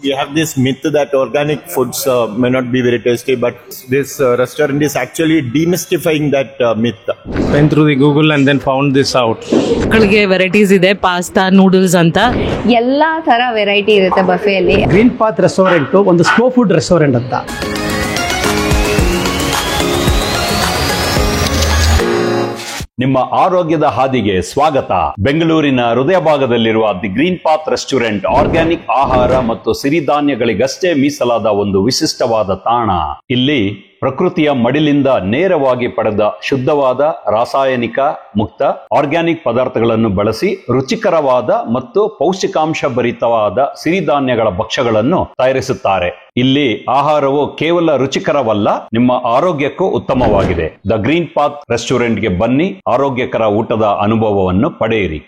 we have this myth that organic foods may not be very tasty, but this restaurant is actually demystifying that myth. Went through the Google and then found this out. ಮಕ್ಕಳಿಗೆ varieties ಇದೆ, pasta, noodles ಅಂತ ಎಲ್ಲಾ ತರ variety ಇರುತ್ತೆ ಬಫೆಯಲ್ಲಿ. Green path restaurant ಒಂದು slow food restaurant ಅಂತ. ನಿಮ್ಮ ಆರೋಗ್ಯದ ಹಾದಿಗೆ ಸ್ವಾಗತ. ಬೆಂಗಳೂರಿನ ಹೃದಯ ಭಾಗದಲ್ಲಿರುವ the green path restaurant organic ಆಹಾರ ಮತ್ತು ಸಿರಿಧಾನ್ಯಗಳಿಗಷ್ಟೇ ಮೀಸಲಾದ ಒಂದು ವಿಶಿಷ್ಟವಾದ ತಾಣ. ಇಲ್ಲಿ ಪ್ರಕೃತಿಯ ಮಡಿಲಿಂದ ನೇರವಾಗಿ ಪಡೆದ ಶುದ್ಧವಾದ ರಾಸಾಯನಿಕ ಮುಕ್ತ ಆರ್ಗ್ಯಾನಿಕ್ ಪದಾರ್ಥಗಳನ್ನು ಬಳಸಿ ರುಚಿಕರವಾದ ಮತ್ತು ಪೌಷ್ಟಿಕಾಂಶ ಭರಿತವಾದ ಸಿರಿಧಾನ್ಯಗಳ ಭಕ್ಷ್ಯಗಳನ್ನು ತಯಾರಿಸುತ್ತಾರೆ. ಇಲ್ಲಿ ಆಹಾರವು ಕೇವಲ ರುಚಿಕರವಲ್ಲ, ನಿಮ್ಮ ಆರೋಗ್ಯಕ್ಕೂ ಉತ್ತಮವಾಗಿದೆ. ದ ಗ್ರೀನ್ ಪಾತ್ ರೆಸ್ಟೋರೆಂಟ್ಗೆ ಬನ್ನಿ, ಆರೋಗ್ಯಕರ ಊಟದ ಅನುಭವವನ್ನು ಪಡೆಯಿರಿ.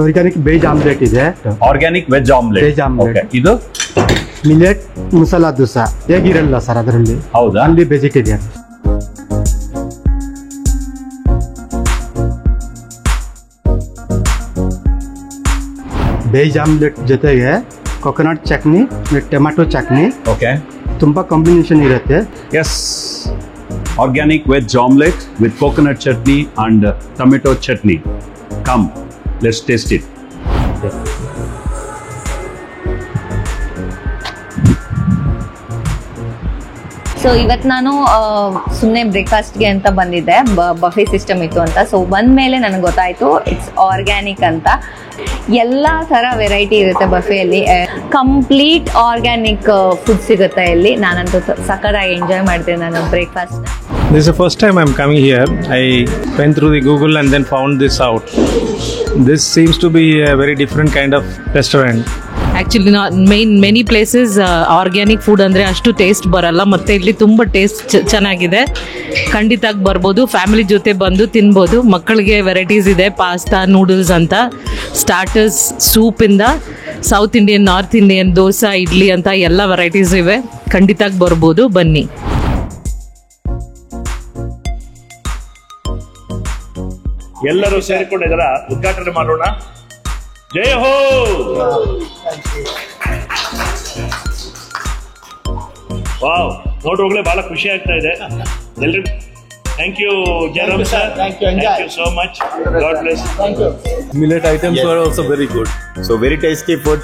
ಆರ್ಗ್ಯಾನಿಕ್ ವೆಜ್ ಆಮ್ಲೆಟ್ ಇದೆ. Organic veg omelette. ಇದು ಮಿಲೆಟ್ ಮಸಾಲಾ ದೋಸಾ ಹೇಗಿರಲ್ಲ ಸರ್ ಅದರಲ್ಲಿ. ಹೌದಾ? ಅಲ್ಲಿ ವೆಜಿಟೇರಿಯನ್. ವೆಜ್ ಆಮ್ಲೆಟ್ ಜೊತೆಗೆ coconut chutney, tomato chutney, okay, ತುಂಬಾ ಕಾಂಬಿನೇಷನ್ ಇರುತ್ತೆ. Yes, organic veg omelette with coconut chutney and tomato chutney. Come, let's taste it. So ಇವತ್ತು ನಾನು ಸುಮ್ಮನೆ ಬ್ರೇಕ್ಫಾಸ್ಟ್ಗೆ ಅಂತ ಬಂದಿದ್ದೆ, ಬಫೆ ಸಿಸ್ಟಮ್ ಇತ್ತು ಅಂತ. ಸೊ ಬಂದ್ಮೇಲೆ ನನಗೆ ಗೊತ್ತಾಯ್ತು ಇಟ್ಸ್ ಆರ್ಗ್ಯಾನಿಕ್ ಅಂತ. ಎಲ್ಲ ಥರ ವೆರೈಟಿ ಇರುತ್ತೆ ಬಫೆಯಲ್ಲಿ. ಕಂಪ್ಲೀಟ್ ಆರ್ಗ್ಯಾನಿಕ್ ಫುಡ್ ಸಿಗುತ್ತೆ ಇಲ್ಲಿ. ನಾನಂತೂ ಸಖತ್ತಾಗಿ ಎಂಜಾಯ್ ಮಾಡ್ತೀನಿ ನಾನು breakfast. This is the first time I'm coming here. I went through the Google and then found this out. This seems to be a very different kind of restaurant. Actually many places organic food ಅಂದರೆ ಅಷ್ಟು taste ಬರಲ್ಲ, ಮತ್ತು ಇಲ್ಲಿ ತುಂಬ taste ಚೆನ್ನಾಗಿದೆ. ಖಂಡಿತಾಗಿ ಬರ್ಬೋದು, family ಜೊತೆ ಬಂದು ತಿನ್ಬೋದು. ಮಕ್ಕಳಿಗೆ ವೆರೈಟೀಸ್ ಇದೆ, ಪಾಸ್ತಾ, ನೂಡಲ್ಸ್ ಅಂತ, ಸ್ಟಾರ್ಟರ್ಸ್, ಸೂಪಿಂದ south Indian, north Indian, dosa, idli ಅಂತ ಎಲ್ಲ ವೆರೈಟೀಸ್ ಇವೆ. ಖಂಡಿತಾಗಿ ಬರ್ಬೋದು, ಬನ್ನಿ. ಎಲ್ಲರೂ ಸೇರಿಕೊಂಡು ಇದರ ಉದ್ಘಾಟನೆ ಮಾಡೋಣ. ಜಯ ಹೋ. ವಾವ್, ನೋಡ್ರೋಗ್ಲೇ ಬಹಳ ಖುಷಿ ಆಗ್ತಾ ಇದೆ ಎಲ್ರಿಗೂ. Thank you Jayaram sir, thank you so much. God bless. Thank you. Millet items are also very good. So very tasty food,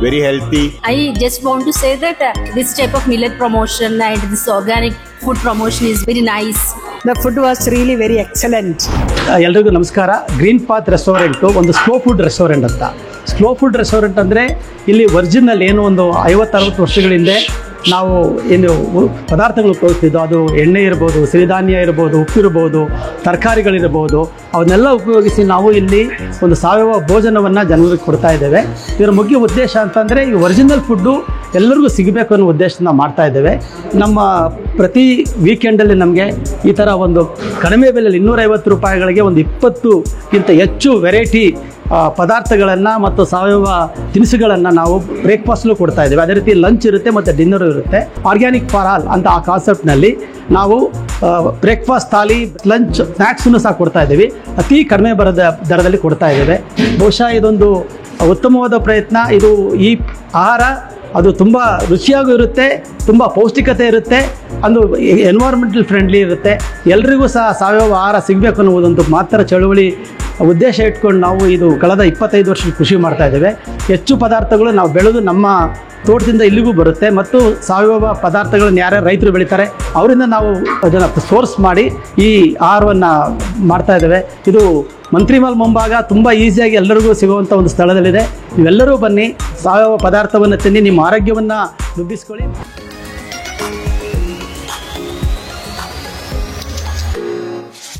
very healthy. I just want to say that this type of millet promotion and this organic food promotion is very nice. The food was really very excellent. ಎಲ್ರಿಗೂ ನಮಸ್ಕಾರ. Green path restaurant ಒಂದು slow food restaurant ಅಂತ. Slow food restaurant ಅಂದರೆ ಇಲ್ಲಿ original ಏನು ಒಂದು 50-60 ವರ್ಷಗಳ ಹಿಂದೆ ನಾವು ಏನು ಪದಾರ್ಥಗಳು ಉಪಯೋಗಿಸ್ತಿದ್ದೋ, ಅದು ಎಣ್ಣೆ ಇರ್ಬೋದು, ಸಿರಿಧಾನ್ಯ ಇರ್ಬೋದು, ಉಪ್ಪಿರ್ಬೋದು, ತರಕಾರಿಗಳಿರ್ಬೋದು, ಅವನ್ನೆಲ್ಲ ಉಪಯೋಗಿಸಿ ನಾವು ಇಲ್ಲಿ ಒಂದು ಸಾವಯವ ಭೋಜನವನ್ನು ಜನರಿಗೆ ಕೊಡ್ತಾ ಇದ್ದೇವೆ. ಇದರ ಮುಖ್ಯ ಉದ್ದೇಶ ಅಂತಂದರೆ ಈ ಒರಿಜಿನಲ್ ಫುಡ್ಡು ಎಲ್ಲರಿಗೂ ಸಿಗಬೇಕು ಅನ್ನೋ ಉದ್ದೇಶದಿಂದ ಮಾಡ್ತಾ ಇದ್ದೇವೆ. ನಮ್ಮ ಪ್ರತಿ ವೀಕೆಂಡಲ್ಲಿ ನಮಗೆ ಈ ಥರ ಒಂದು ಕಡಿಮೆ ಬೆಲೆಯಲ್ಲಿ 250 ರೂಪಾಯಿಗಳಿಗೆ ಒಂದು 20ಕ್ಕಿಂತ ಹೆಚ್ಚು ವೆರೈಟಿ ಪದಾರ್ಥಗಳನ್ನು ಮತ್ತು ಸಾವಯವ ತಿನಿಸುಗಳನ್ನು ನಾವು ಬ್ರೇಕ್ಫಾಸ್ಟ್ಲು ಕೊಡ್ತಾ ಇದ್ದೇವೆ. ಅದೇ ರೀತಿ ಲಂಚ್ ಇರುತ್ತೆ ಮತ್ತು ಡಿನ್ನರು ಇರುತ್ತೆ. ಆರ್ಗ್ಯಾನಿಕ್ ಫಾರ್ ಆಲ್ ಅಂತ ಆ ಕಾನ್ಸೆಪ್ಟ್ನಲ್ಲಿ ನಾವು ಬ್ರೇಕ್ಫಾಸ್ಟ್ ಥಾಲಿ, ಲಂಚ್, ಸ್ನ್ಯಾಕ್ಸನ್ನು ಸಹ ಕೊಡ್ತಾ ಇದ್ದೀವಿ. ಅತಿ ಕಡಿಮೆ ದರದಲ್ಲಿ ಕೊಡ್ತಾ ಇದ್ದೇವೆ. ಬಹುಶಃ ಇದೊಂದು ಉತ್ತಮವಾದ ಪ್ರಯತ್ನ. ಇದು ಈ ಆಹಾರ ಅದು ತುಂಬ ರುಚಿಯಾಗೂ ಇರುತ್ತೆ, ತುಂಬ ಪೌಷ್ಟಿಕತೆ ಇರುತ್ತೆ, ಅದು ಎನ್ವೈರ್ಮೆಂಟಲ್ ಫ್ರೆಂಡ್ಲಿ ಇರುತ್ತೆ. ಎಲ್ರಿಗೂ ಸಹ ಸಾವಯವ ಆಹಾರ ಸಿಗಬೇಕು ಅನ್ನುವುದೊಂದು ಮಾತ್ರ ಚಳುವಳಿ ಉದ್ದೇಶ ಇಟ್ಕೊಂಡು ನಾವು ಇದು ಕಳೆದ 25 ವರ್ಷ ಕೃಷಿ ಮಾಡ್ತಾ ಇದ್ದೇವೆ. ಹೆಚ್ಚು ಪದಾರ್ಥಗಳು ನಾವು ಬೆಳೆದು ನಮ್ಮ ತೋಟದಿಂದ ಇಲ್ಲಿಗೂ ಬರುತ್ತೆ, ಮತ್ತು ಸಾವಯವ ಪದಾರ್ಥಗಳನ್ನು ಯಾರ್ಯಾರು ರೈತರು ಬೆಳೀತಾರೆ ಅವರಿಂದ ನಾವು ಅದನ್ನು ಸೋರ್ಸ್ ಮಾಡಿ ಈ ಆಹಾರವನ್ನು ಮಾಡ್ತಾ ಇದ್ದೇವೆ. ಇದು ಮಂತ್ರಿಮಾಲ್ ಮುಂಭಾಗ ತುಂಬ ಈಸಿಯಾಗಿ ಎಲ್ಲರಿಗೂ ಸಿಗುವಂಥ ಒಂದು ಸ್ಥಳದಲ್ಲಿದೆ. ನೀವೆಲ್ಲರೂ ಬನ್ನಿ, ಸಾವಯವ ಪದಾರ್ಥವನ್ನು ತಿನ್ನಿ, ನಿಮ್ಮ ಆರೋಗ್ಯವನ್ನು ವೃದ್ಧಿಸ್ಕೊಳ್ಳಿ.